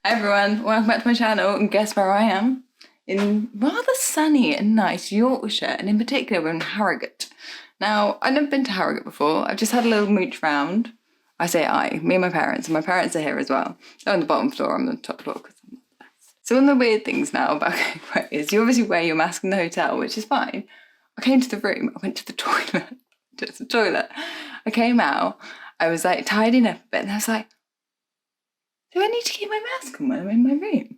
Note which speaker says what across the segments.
Speaker 1: Hi everyone, welcome back to my channel, and guess where I am? In rather sunny and nice Yorkshire, and in particular we're in Harrogate. Now, I've never been to Harrogate before, I've just had a little mooch round. I say I, me and my parents are here as well. They're on the bottom floor, I'm on the top floor. So one of the weird things now about going is you obviously wear your mask in the hotel, which is fine. I came to the room, I went to the toilet, I came out, I was like tidying up a bit, and I was like, do I need to keep my mask on when I'm in my room?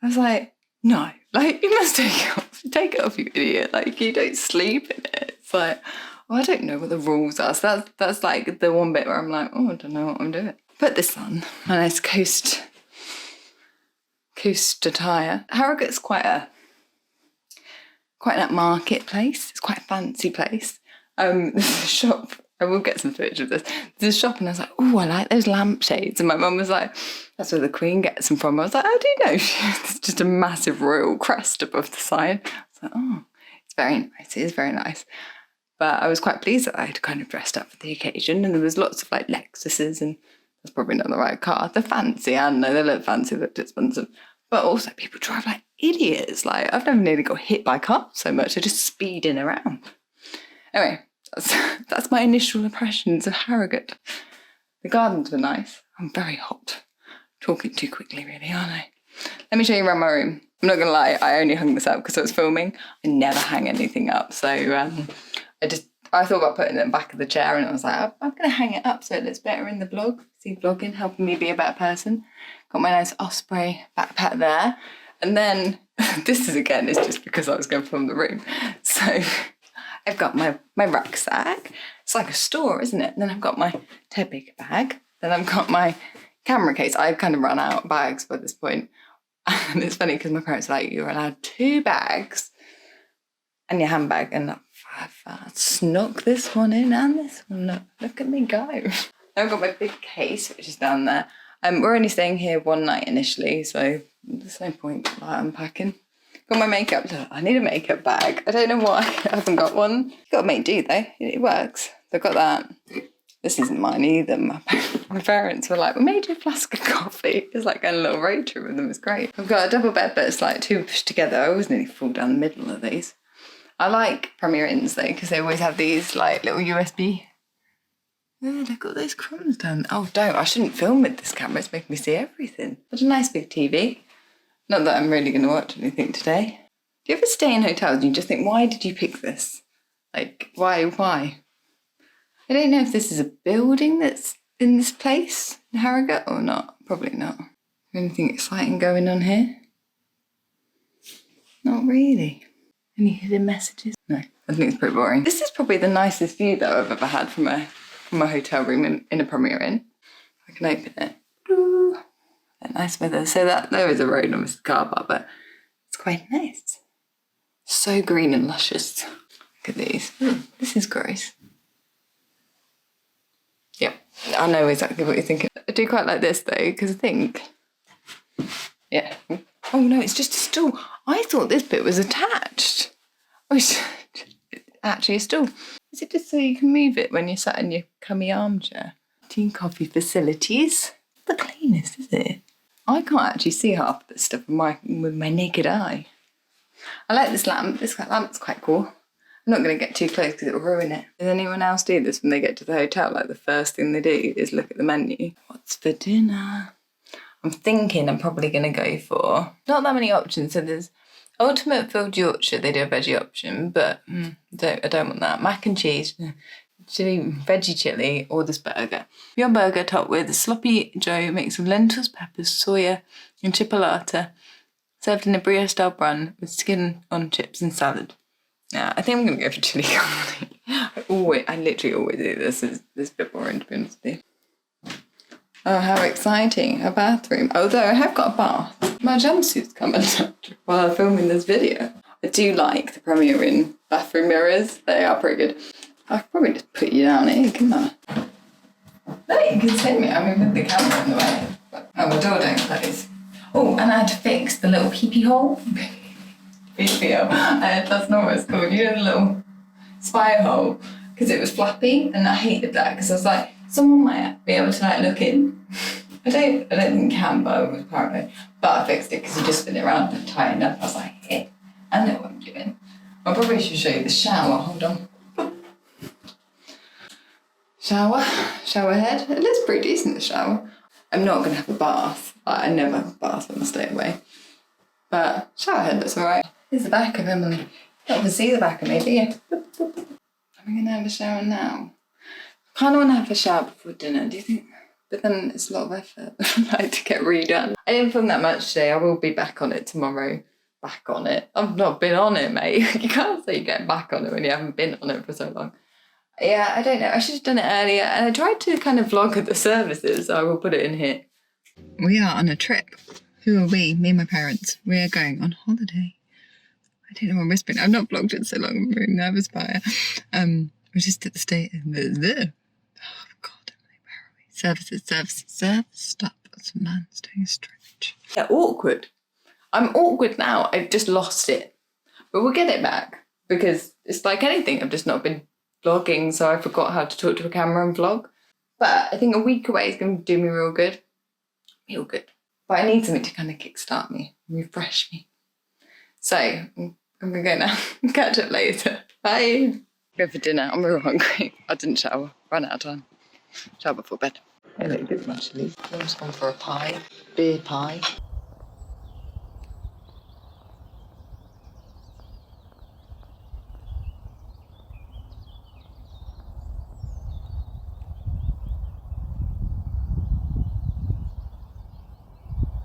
Speaker 1: I was like, no, like you must take it off, you idiot. Like you don't sleep in it. It's like, well, I don't know what the rules are. So that's like the one bit where I'm like, oh, I don't know what I'm doing. Put this on, my nice coast attire. Harrogate's quite an marketplace. It's quite a fancy place. There's a shop. I will get some footage of this. There's a shop and I was like, oh, I like those lampshades. And my mum was like, that's where the Queen gets them from. I was like, how do you know? It's just a massive royal crest above the sign. I was like, oh, it's very nice. It is very nice. But I was quite pleased that I had kind of dressed up for the occasion. And there was lots of like Lexuses, and that's probably not the right car. They're fancy, I know they look fancy, they look expensive. But also people drive like idiots. Like I've never nearly got hit by cars so much. They're just speeding around. Anyway. That's my initial impressions of Harrogate. The gardens were nice. I'm very hot. Talking too quickly, really, aren't I? Let me show you around my room. I'm not going to lie, I only hung this up because I was filming. I never hang anything up. So I thought about putting it in the back of the chair, and I was like, I'm going to hang it up so it looks better in the vlog. See, vlogging, helping me be a better person. Got my nice Osprey backpack there. And then, this is just because I was going to film the room. So I've got my rucksack. It's like a store, isn't it? And then I've got my Tepik bag. Then I've got my camera case. I've kind of run out of bags by this point. And it's funny because my parents are like, you're allowed 2 bags and your handbag. And I snuck this one in and this one. Look at me go. I've got my big case, which is down there. We're only staying here one night initially, so there's no point like unpacking. Got my makeup. Look, I need a makeup bag. I don't know why I haven't got one. Got to make do though. It works. So I've got that. This isn't mine either. My parents were like, we made you a flask of coffee. It's like going a little road trip with them. It's great. I've got a double bed, but it's like 2 pushed together. I always nearly fall down the middle of these. I like Premier Inns though, because they always have these like little USB. Oh, look at those crumbs down there. Oh, don't. I shouldn't film with this camera. It's making me see everything. But a nice big TV. Not that I'm really going to watch anything today. Do you ever stay in hotels and you just think, why did you pick this? Like, why? I don't know if this is a building that's in this place in Harrogate or not. Probably not. Anything exciting going on here? Not really. Any hidden messages? No, I think it's pretty boring. This is probably the nicest view that I've ever had from a hotel room in a Premier Inn. I can open it. Nice weather. So that there is a road on this car park, but it's quite nice. So green and luscious. Look at these. This is gross. Yeah, I know exactly what you're thinking. I do quite like this though, because I think, yeah. Oh no, it's just a stool. I thought this bit was attached. Oh, it's actually a stool. Is it just so you can move it when you're sat in your cummy armchair? Tea and coffee facilities. The cleanest, is it? I can't actually see half of this stuff with my naked eye. I like this lamp. This lamp's quite cool. I'm not going to get too close because it'll ruin it. Does anyone else do this when they get to the hotel? Like the first thing they do is look at the menu. What's for dinner? I'm thinking I'm probably going to go for not that many options. So there's Ultimate Filled Yorkshire. They do a veggie option, but I don't want that. Mac and cheese. Chili, veggie chili, or this burger. Your burger topped with sloppy joe mixed with lentils, peppers, soya, and chipolata, served in a brioche-style bun with skin on chips and salad. Yeah, I think I'm going to go for chili garlic. I literally always do this. This is a bit boring, to be honest with you. Oh, how exciting. A bathroom. Although I have got a bath. My jumpsuit's coming up while I'm filming this video. I do like the Premier Inn bathroom mirrors. They are pretty good. I could probably just put you down here, couldn't I? No, you can see me. I mean, with the camera in the way. Oh, the door don't close. Oh, and I had to fix the little peepee hole. Peepee hole. That's not what it's called. You know, the little spy hole. Because it was flappy, and I hated that because I was like, someone might be able to like look in. I don't think it can, but I was paranoid. But I fixed it because you just spin it around and tighten up. I was like, hey, I know what I'm doing. I probably should show you the shower. Hold on. Shower head. It looks pretty decent, the shower. I'm not going to have a bath. I never have a bath when I stay away. But shower head looks alright. Here's the back of Emily. You don't want to see the back of me, do you? Am I going to have a shower now? I kind of want to have a shower before dinner, do you think? But then it's a lot of effort, like, to get redone. I didn't film that much today. I will be back on it tomorrow. Back on it. I've not been on it, mate. You can't say you get back on it when you haven't been on it for so long. Yeah, I don't know. I should have done it earlier. And I tried to kind of vlog at the services, so I will put it in here. We are on a trip. Who are we? Me and my parents. We are going on holiday. I don't know what I'm whispering. I've not vlogged it so long. I'm very nervous by it. We're just at the state. Oh, God, Emily, where are we? Services. Stop. That's a man's doing a stretch. They're awkward. I'm awkward now. I've just lost it. But we'll get it back. Because it's like anything. I've just not been vlogging, so I forgot how to talk to a camera and vlog. But I think a week away is going to do me real good. Real good. But I need something to kind of kickstart me, refresh me. So, I'm going to go now. Catch up later. Bye. Go for dinner. I'm real hungry. I didn't shower. Ran out of time. Shower before bed. I look good, actually. I've just gone for a pie. Beer pie.